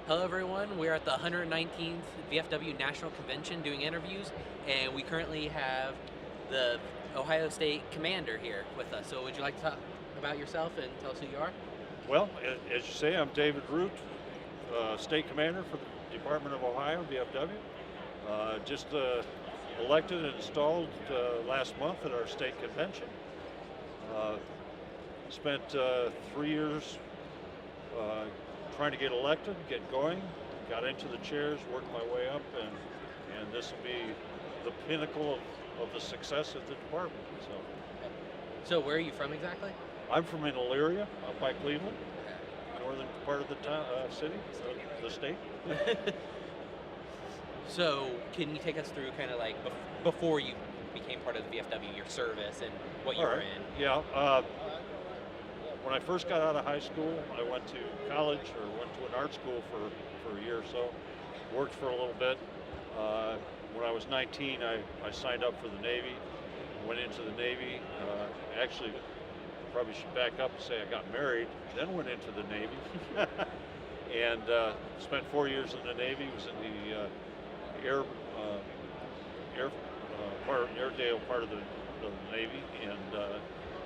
Hello, everyone. We're at the 119th VFW National Convention doing interviews, and we currently have the Ohio State Commander here with us. So, would you like to talk about yourself and tell us who you are? Well, as you say, I'm David Root, State Commander for the Department of Ohio, VFW. Just elected and installed last month at our state convention. Uh, Spent 3 years uh, trying to get elected, get going, got into the chairs, worked my way up, and this will be the pinnacle of the success of the department. So, where are you from exactly? I'm from in Elyria, up by Cleveland, northern part of the city, the state. So, can you take us through kind of like before you became part of the VFW, your service and what you All were right. in? Yeah. When I first got out of high school, I went to college or went to an art school for a year or so. Worked for a little bit. When I was 19, I signed up for the Navy. Went into the Navy. Actually, probably should back up and say I got married, then went into the Navy, and spent 4 years in the Navy. Was in the Airedale part of the Navy, and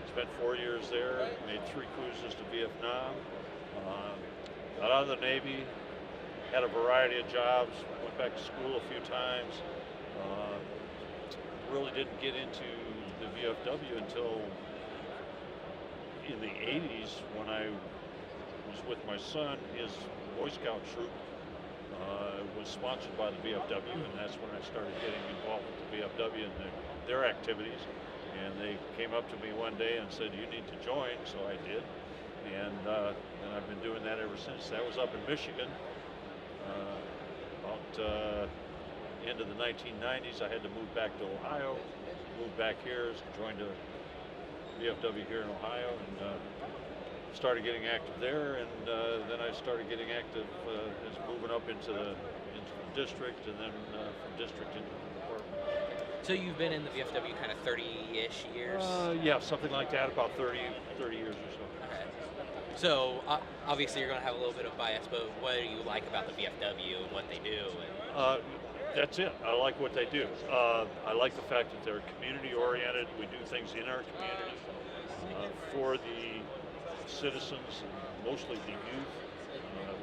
spent 4 years there. Made 3 cruises to Vietnam. Got out of the Navy. Had a variety of jobs. Went back to school a few times. Really didn't get into the VFW until in the 80s when I was with my son. His Boy Scout troop was sponsored by the VFW, and that's when I started getting involved with the VFW and their activities. And they came up to me one day and said, "You need to join," so I did. And I've been doing that ever since. That was up in Michigan. About end of the 1990s, I had to move back to Ohio, moved back here, joined a VFW here in Ohio, and started getting active there. And then I started getting active as moving up into the district, and then from district into the department. So, you've been in the VFW kind of 30-ish years? Yeah, something like that, about 30 years or so. Okay. So, obviously, you're going to have a little bit of bias, but what do you like about the VFW and what they do? That's it. I like what they do. I like the fact that they're community oriented. We do things in our community for the citizens, mostly the youth,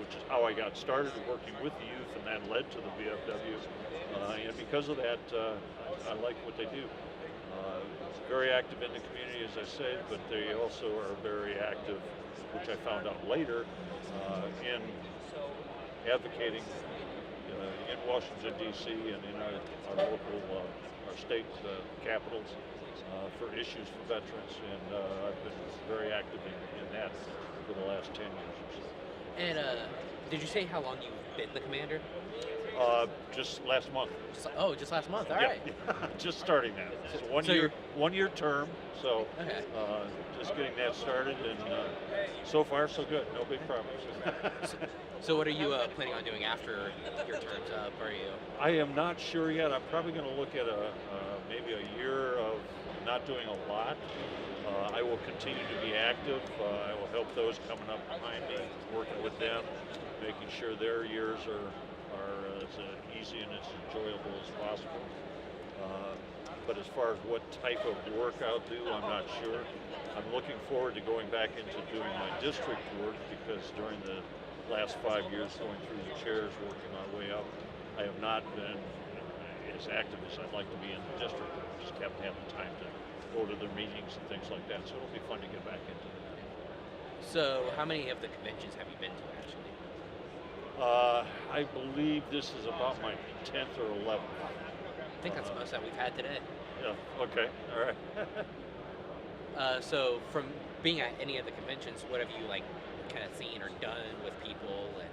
which is how I got started working with the youth, and that led to the VFW. And because of that, I like what they do. Very active in the community, as I say, but they also are very active, which I found out later, in advocating in Washington, D.C. and in our local, our state capitals for issues for veterans. And I've been very active in that for the last 10 years or so. And did you say how long you've been the commander? Just last month. Just last month. All Yeah, right. just starting that. It's a one-year term, so Okay. just getting that started, and so far so good. No big problems. So, what are you planning on doing after your term's up? Are you? I am not sure yet. I'm probably going to look at maybe a year of not doing a lot. I will continue to be active. I will help those coming up behind me, working with them, making sure their years are as easy and as enjoyable as possible. But as far as what type of work I'll do, I'm not sure. I'm looking forward to going back into doing my district work, because during the last 5 years going through the chairs, working my way up, I have not been as active as I'd like to be in the district. I just haven't had the time to go to their meetings and things like that, so it'll be fun to get back into that. So, how many of the conventions have you been to actually? I believe this is about my 10th or 11th. I think that's the most that we've had today. Yeah, okay, all right. So, from being at any of the conventions, what have you like kind of seen or done with people and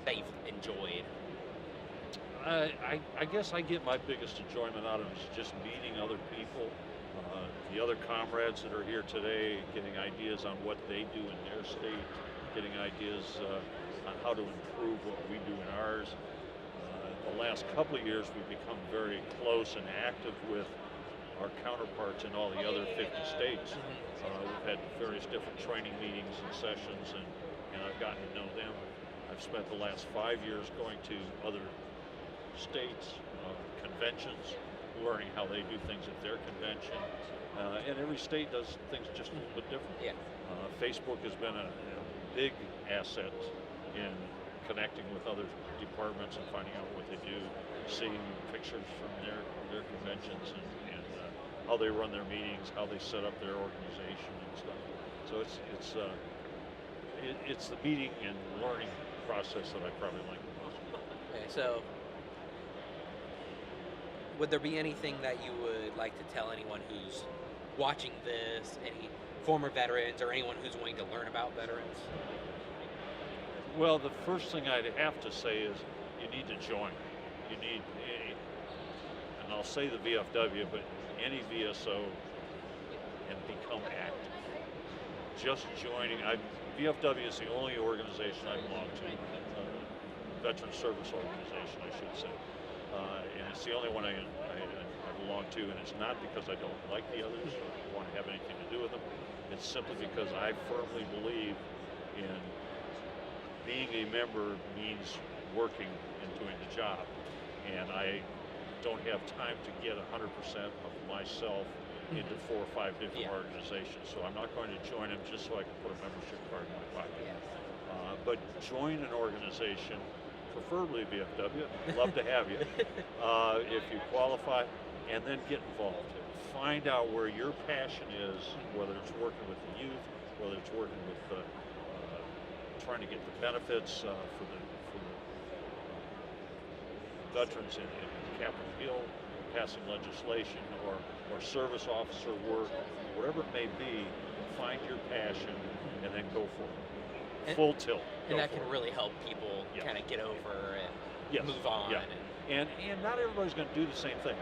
that you've enjoyed? I guess I get my biggest enjoyment out of it is just meeting other people, the other comrades that are here today, getting ideas on what they do in their state, getting ideas on how to improve what we do in ours. The last couple of years, we've become very close and active with our counterparts in all the other 50 states. We've had various different training meetings and sessions, and I've gotten to know them I've spent the last 5 years going to other states, conventions, learning how they do things at their convention. And every state does things just a little bit different. Yeah. Facebook has been a big asset in connecting with other departments and finding out what they do, seeing pictures from their conventions and how they run their meetings, how they set up their organization and stuff. So it's the meeting and learning process that I probably like the most. Okay, so would there be anything that you would like to tell anyone who's watching this, any former veterans or anyone who's wanting to learn about veterans? Well, the first thing I'd have to say is you need to join. You need, and I'll say the VFW, but any VSO, and become active. Just joining, VFW is the only organization I belong to, veteran service organization, I should say. And it's the only one I belong to, and it's not because I don't like the others or want to have anything to do with them. It's simply because I firmly believe in being a member means working and doing the job. And I don't have time to get 100% of myself into 4 or 5 different organizations. So I'm not going to join them just so I can put a membership card in my pocket. But join an organization, preferably VFW, love to have you, if you qualify, and then get involved. Find out where your passion is, whether it's working with the youth, whether it's working with trying to get the benefits for the veterans in Capitol Hill, passing legislation, or service officer work, whatever it may be. Find your passion and then go for it. Full tilt. And that can really help people kind of get over and move on. Yeah. And not everybody's going to do the same thing.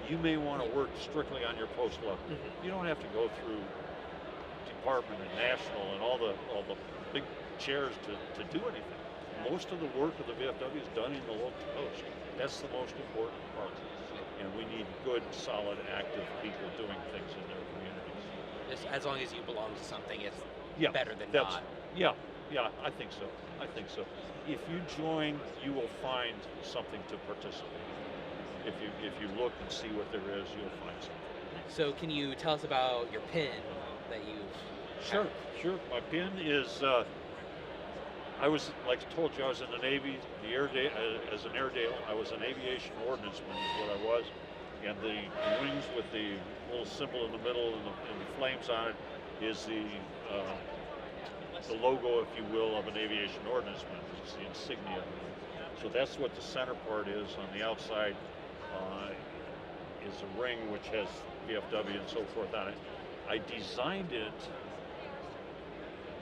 You may want to work strictly on your post level. You don't have to go through department and national and all the big chairs to do anything. Most of the work of the VFW is done in the local post. That's the most important part. And we need good, solid, active people doing things in their communities. Just as long as you belong to something, it's better than not. Yeah, I think so. If you join, you will find something to participate in. If you look and see what there is, you'll find something. So can you tell us about your pin that you Sure. My pin is, I was, like I told you, I was in the Navy, as an Airedale. I was an aviation ordnanceman is what I was. And the wings with the little symbol in the middle and the flames on it is the logo, if you will, of an aviation ordnanceman. It's the insignia. So that's what the center part is. On the outside is a ring which has VFW and so forth on it. I designed it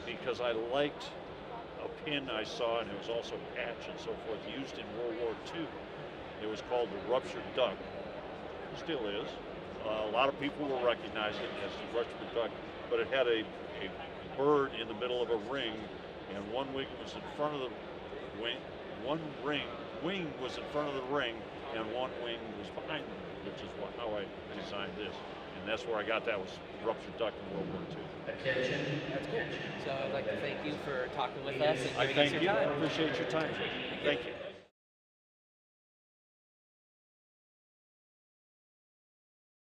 because I liked a pin I saw, and it was also a patch and so forth, used in World War II. It was called the ruptured duck. It still is. A lot of people will recognize it as the ruptured duck, but it had a bird in the middle of a ring, and one wing was in front of the wing, wing was in front of the ring, and one wing was behind them, which is how I designed this. And that's where I got that, was ruptured duck in World War II. Attention. That's cool. So I'd like to thank you for talking with us and I giving us thank your you. time. I appreciate your time. Thank you.